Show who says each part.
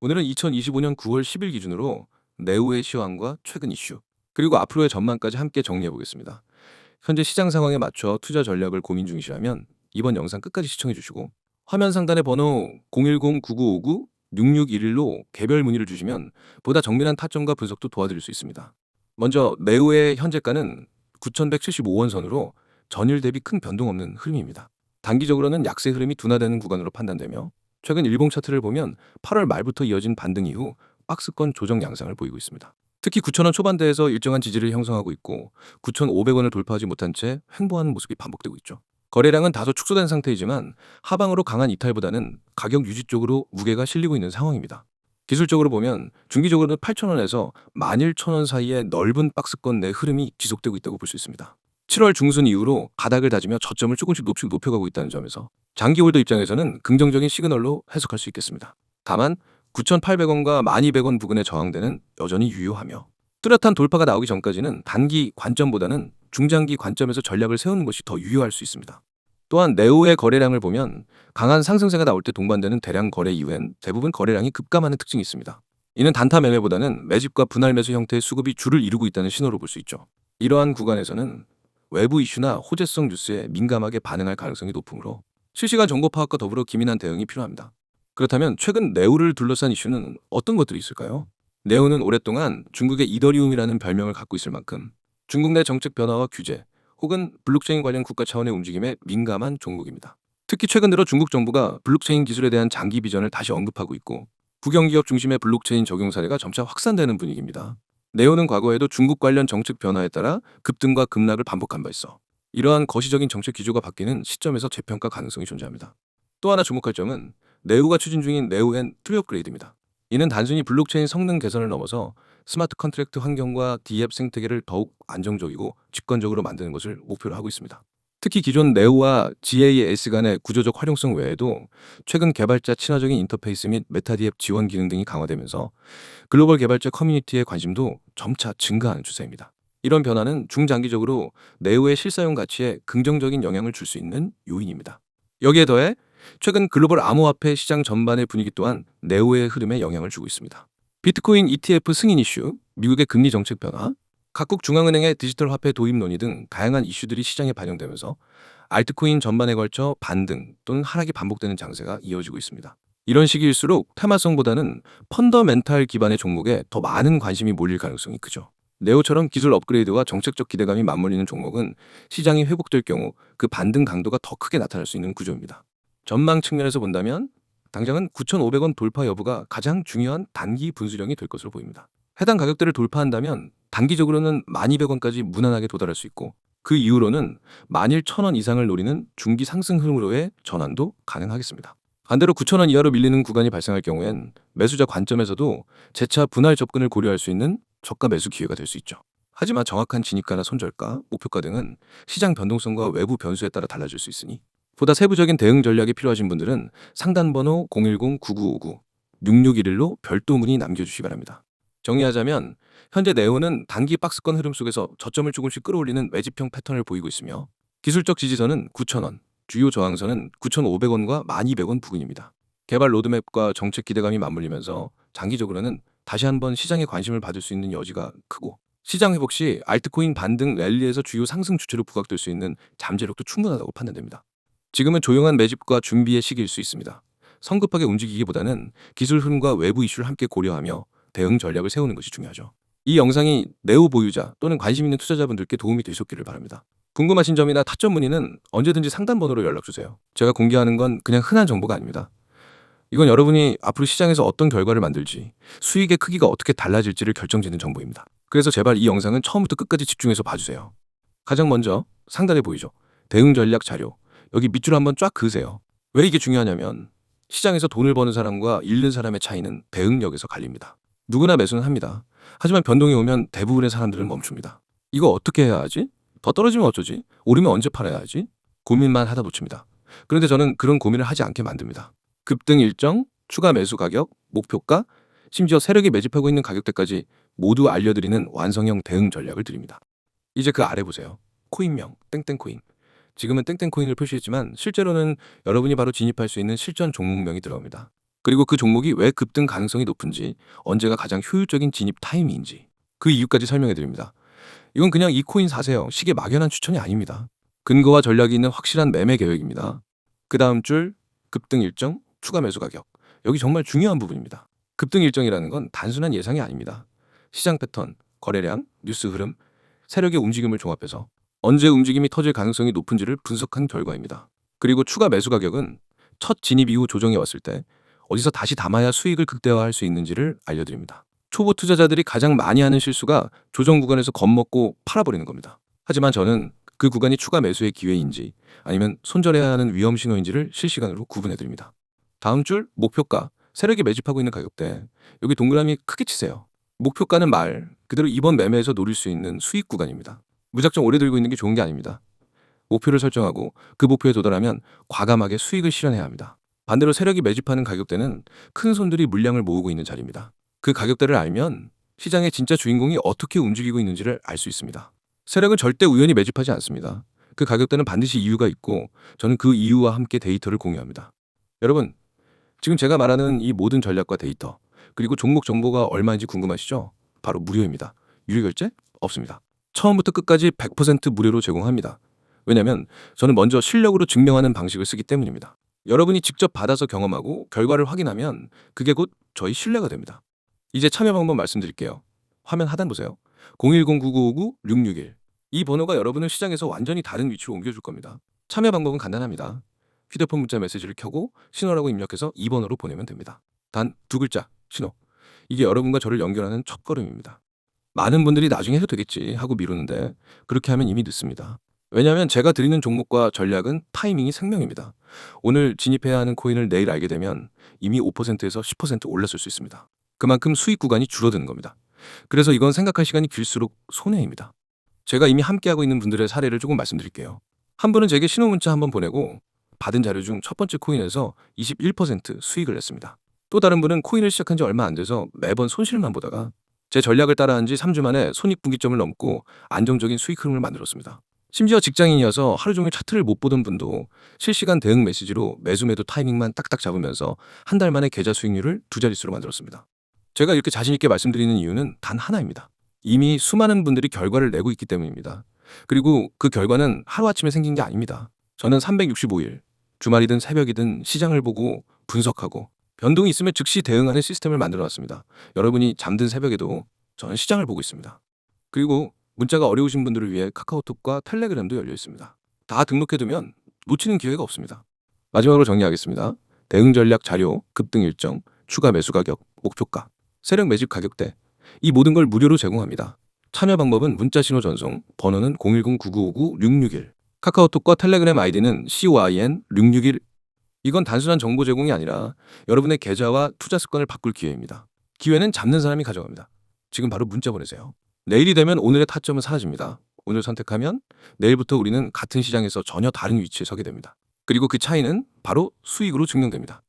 Speaker 1: 오늘은 2025년 9월 10일 기준으로 내후의 시황과 최근 이슈, 그리고 앞으로의 전망까지 함께 정리해 보겠습니다. 현재 시장 상황에 맞춰 투자 전략을 고민 중이시라면 이번 영상 끝까지 시청해 주시고, 화면 상단의 번호 010-9959-6611로 개별 문의를 주시면 보다 정밀한 타점과 분석도 도와드릴 수 있습니다. 먼저 내후의 현재가는 9,175원 선으로 전일 대비 큰 변동 없는 흐름입니다. 단기적으로는 약세 흐름이 둔화되는 구간으로 판단되며, 최근 일봉 차트를 보면 8월 말부터 이어진 반등 이후 박스권 조정 양상을 보이고 있습니다. 특히 9,000원 초반대에서 일정한 지지를 형성하고 있고 9,500원을 돌파하지 못한 채 횡보하는 모습이 반복되고 있죠. 거래량은 다소 축소된 상태이지만 하방으로 강한 이탈보다는 가격 유지 쪽으로 무게가 실리고 있는 상황입니다. 기술적으로 보면 중기적으로는 8,000원에서 11,000원 사이의 넓은 박스권 내 흐름이 지속되고 있다고 볼 수 있습니다. 7월 중순 이후로 바닥을 다지며 저점을 조금씩 높여가고 있다는 점에서 장기 홀더 입장에서는 긍정적인 시그널로 해석할 수 있겠습니다. 다만 9,800원과 1,200원 부근의 저항대는 여전히 유효하며, 뚜렷한 돌파가 나오기 전까지는 단기 관점보다는 중장기 관점에서 전략을 세우는 것이 더 유효할 수 있습니다. 또한 내후의 거래량을 보면 강한 상승세가 나올 때 동반되는 대량 거래 이후엔 대부분 거래량이 급감하는 특징이 있습니다. 이는 단타 매매보다는 매집과 분할 매수 형태의 수급이 줄을 이루고 있다는 신호로 볼 수 있죠. 이러한 구간에서는 외부 이슈나 호재성 뉴스에 민감하게 반응할 가능성이 높으므로 실시간 정보 파악과 더불어 기민한 대응이 필요합니다. 그렇다면 최근 네오를 둘러싼 이슈는 어떤 것들이 있을까요? 네오는 오랫동안 중국의 이더리움이라는 별명을 갖고 있을 만큼 중국 내 정책 변화와 규제 혹은 블록체인 관련 국가 차원의 움직임에 민감한 종목입니다. 특히 최근 들어 중국 정부가 블록체인 기술에 대한 장기 비전을 다시 언급하고 있고, 국영기업 중심의 블록체인 적용 사례가 점차 확산되는 분위기입니다. 네오는 과거에도 중국 관련 정책 변화에 따라 급등과 급락을 반복한 바 있어 이러한 거시적인 정책 기조가 바뀌는 시점에서 재평가 가능성이 존재합니다. 또 하나 주목할 점은 네오가 추진 중인 네오엔 트리 업그레이드입니다. 이는 단순히 블록체인 성능 개선을 넘어서 스마트 컨트랙트 환경과 D앱 생태계를 더욱 안정적이고 직관적으로 만드는 것을 목표로 하고 있습니다. 특히 기존 네오와 GAS 간의 구조적 활용성 외에도 최근 개발자 친화적인 인터페이스 및 메타디앱 지원 기능 등이 강화되면서 글로벌 개발자 커뮤니티의 관심도 점차 증가하는 추세입니다. 이런 변화는 중장기적으로 네오의 실사용 가치에 긍정적인 영향을 줄 수 있는 요인입니다. 여기에 더해 최근 글로벌 암호화폐 시장 전반의 분위기 또한 네오의 흐름에 영향을 주고 있습니다. 비트코인 ETF 승인 이슈, 미국의 금리 정책 변화, 각국 중앙은행의 디지털 화폐 도입 논의 등 다양한 이슈들이 시장에 반영되면서 알트코인 전반에 걸쳐 반등 또는 하락이 반복되는 장세가 이어지고 있습니다. 이런 시기일수록 테마성보다는 펀더멘탈 기반의 종목에 더 많은 관심이 몰릴 가능성이 크죠. 네오처럼 기술 업그레이드와 정책적 기대감이 맞물리는 종목은 시장이 회복될 경우 그 반등 강도가 더 크게 나타날 수 있는 구조입니다. 전망 측면에서 본다면 당장은 9,500원 돌파 여부가 가장 중요한 단기 분수령이 될 것으로 보입니다. 해당 가격대를 돌파한다면 단기적으로는 1,200원까지 무난하게 도달할 수 있고, 그 이후로는 11,000원 이상을 노리는 중기 상승 흐름으로의 전환도 가능하겠습니다. 반대로 9,000원 이하로 밀리는 구간이 발생할 경우엔 매수자 관점에서도 재차 분할 접근을 고려할 수 있는 저가 매수 기회가 될 수 있죠. 하지만 정확한 진입가나 손절가, 목표가 등은 시장 변동성과 외부 변수에 따라 달라질 수 있으니 보다 세부적인 대응 전략이 필요하신 분들은 상단 번호 010-9959-6611로 별도 문의 남겨주시기 바랍니다. 정리하자면 현재 네오는 단기 박스권 흐름 속에서 저점을 조금씩 끌어올리는 매집형 패턴을 보이고 있으며, 기술적 지지선은 9,000원, 주요 저항선은 9,500원과 1,200원 부근입니다. 개발 로드맵과 정책 기대감이 맞물리면서 장기적으로는 다시 한번 시장에 관심을 받을 수 있는 여지가 크고, 시장 회복 시 알트코인 반등 랠리에서 주요 상승 주체로 부각될 수 있는 잠재력도 충분하다고 판단됩니다. 지금은 조용한 매집과 준비의 시기일 수 있습니다. 성급하게 움직이기보다는 기술 흐름과 외부 이슈를 함께 고려하며 대응 전략을 세우는 것이 중요하죠. 이 영상이 네오 보유자 또는 관심 있는 투자자분들께 도움이 되셨기를 바랍니다. 궁금하신 점이나 타점 문의는 언제든지 상담 번호로 연락주세요. 제가 공개하는 건 그냥 흔한 정보가 아닙니다. 이건 여러분이 앞으로 시장에서 어떤 결과를 만들지, 수익의 크기가 어떻게 달라질지를 결정짓는 정보입니다. 그래서 제발 이 영상은 처음부터 끝까지 집중해서 봐주세요. 가장 먼저 상단에 보이죠? 대응 전략 자료. 여기 밑줄 한번 쫙 그으세요. 왜 이게 중요하냐면 시장에서 돈을 버는 사람과 잃는 사람의 차이는 대응력에서 갈립니다. 누구나 매수는 합니다. 하지만 변동이 오면 대부분의 사람들은 멈춥니다. 이거 어떻게 해야 하지? 더 떨어지면 어쩌지? 오르면 언제 팔아야 하지? 고민만 하다 놓칩니다. 그런데 저는 그런 고민을 하지 않게 만듭니다. 급등 일정, 추가 매수 가격, 목표가, 심지어 세력이 매집하고 있는 가격대까지 모두 알려드리는 완성형 대응 전략을 드립니다. 이제 그 아래 보세요. 코인명, 땡땡코인. 지금은 땡땡코인을 표시했지만 실제로는 여러분이 바로 진입할 수 있는 실전 종목명이 들어갑니다. 그리고 그 종목이 왜 급등 가능성이 높은지, 언제가 가장 효율적인 진입 타이밍인지 그 이유까지 설명해 드립니다. 이건 그냥 이 코인 사세요 식의 막연한 추천이 아닙니다. 근거와 전략이 있는 확실한 매매 계획입니다. 그 다음 줄 급등 일정, 추가 매수 가격. 여기 정말 중요한 부분입니다. 급등 일정이라는 건 단순한 예상이 아닙니다. 시장 패턴, 거래량, 뉴스 흐름, 세력의 움직임을 종합해서 언제 움직임이 터질 가능성이 높은지를 분석한 결과입니다. 그리고 추가 매수 가격은 첫 진입 이후 조정이 왔을 때 어디서 다시 담아야 수익을 극대화할 수 있는지를 알려드립니다. 초보 투자자들이 가장 많이 하는 실수가 조정 구간에서 겁먹고 팔아버리는 겁니다. 하지만 저는 그 구간이 추가 매수의 기회인지 아니면 손절해야 하는 위험 신호인지를 실시간으로 구분해드립니다. 다음 줄 목표가, 세력이 매집하고 있는 가격대. 여기 동그라미 크게 치세요. 목표가는 말 그대로 이번 매매에서 노릴 수 있는 수익 구간입니다. 무작정 오래 들고 있는 게 좋은 게 아닙니다. 목표를 설정하고 그 목표에 도달하면 과감하게 수익을 실현해야 합니다. 반대로 세력이 매집하는 가격대는 큰 손들이 물량을 모으고 있는 자리입니다. 그 가격대를 알면 시장의 진짜 주인공이 어떻게 움직이고 있는지를 알 수 있습니다. 세력은 절대 우연히 매집하지 않습니다. 그 가격대는 반드시 이유가 있고 저는 그 이유와 함께 데이터를 공유합니다. 여러분, 지금 제가 말하는 이 모든 전략과 데이터, 그리고 종목 정보가 얼마인지 궁금하시죠? 바로 무료입니다. 유료 결제 없습니다. 처음부터 끝까지 100% 무료로 제공합니다. 왜냐하면 저는 먼저 실력으로 증명하는 방식을 쓰기 때문입니다. 여러분이 직접 받아서 경험하고 결과를 확인하면 그게 곧 저희 신뢰가 됩니다. 이제 참여 방법 말씀드릴게요. 화면 하단 보세요. 010-9959-661. 이 번호가 여러분을 시장에서 완전히 다른 위치로 옮겨줄 겁니다. 참여 방법은 간단합니다. 휴대폰 문자 메시지를 켜고 신호라고 입력해서 2번으로 보내면 됩니다. 단 두 글자, 신호. 이게 여러분과 저를 연결하는 첫걸음입니다. 많은 분들이 나중에 해도 되겠지 하고 미루는데 그렇게 하면 이미 늦습니다. 왜냐하면 제가 드리는 종목과 전략은 타이밍이 생명입니다. 오늘 진입해야 하는 코인을 내일 알게 되면 이미 5%에서 10% 올랐을 수 있습니다. 그만큼 수익 구간이 줄어드는 겁니다. 그래서 이건 생각할 시간이 길수록 손해입니다. 제가 이미 함께하고 있는 분들의 사례를 조금 말씀드릴게요. 한 분은 제게 신호 문자 한번 보내고 받은 자료 중 첫 번째 코인에서 21% 수익을 냈습니다. 또 다른 분은 코인을 시작한 지 얼마 안 돼서 매번 손실만 보다가 제 전략을 따라한 지 3주 만에 손익분기점을 넘고 안정적인 수익 흐름을 만들었습니다. 심지어 직장인이어서 하루 종일 차트를 못 보던 분도 실시간 대응 메시지로 매수 매도 타이밍만 딱딱 잡으면서 한 달 만에 계좌 수익률을 두 자릿수로 만들었습니다. 제가 이렇게 자신 있게 말씀드리는 이유는 단 하나입니다. 이미 수많은 분들이 결과를 내고 있기 때문입니다. 그리고 그 결과는 하루아침에 생긴 게 아닙니다. 저는 365일, 주말이든 새벽이든 시장을 보고 분석하고 변동이 있으면 즉시 대응하는 시스템을 만들어 놨습니다. 여러분이 잠든 새벽에도 저는 시장을 보고 있습니다. 그리고 문자가 어려우신 분들을 위해 카카오톡과 텔레그램도 열려 있습니다. 다 등록해두면 놓치는 기회가 없습니다. 마지막으로 정리하겠습니다. 대응 전략 자료, 급등 일정, 추가 매수 가격, 목표가, 세력 매집 가격대, 이 모든 걸 무료로 제공합니다. 참여 방법은 문자 신호 전송, 번호는 010-9959-661, 카카오톡과 텔레그램 아이디는 COIN661. 이건 단순한 정보 제공이 아니라 여러분의 계좌와 투자 습관을 바꿀 기회입니다. 기회는 잡는 사람이 가져갑니다. 지금 바로 문자 보내세요. 내일이 되면 오늘의 타점은 사라집니다. 오늘 선택하면 내일부터 우리는 같은 시장에서 전혀 다른 위치에 서게 됩니다. 그리고 그 차이는 바로 수익으로 증명됩니다.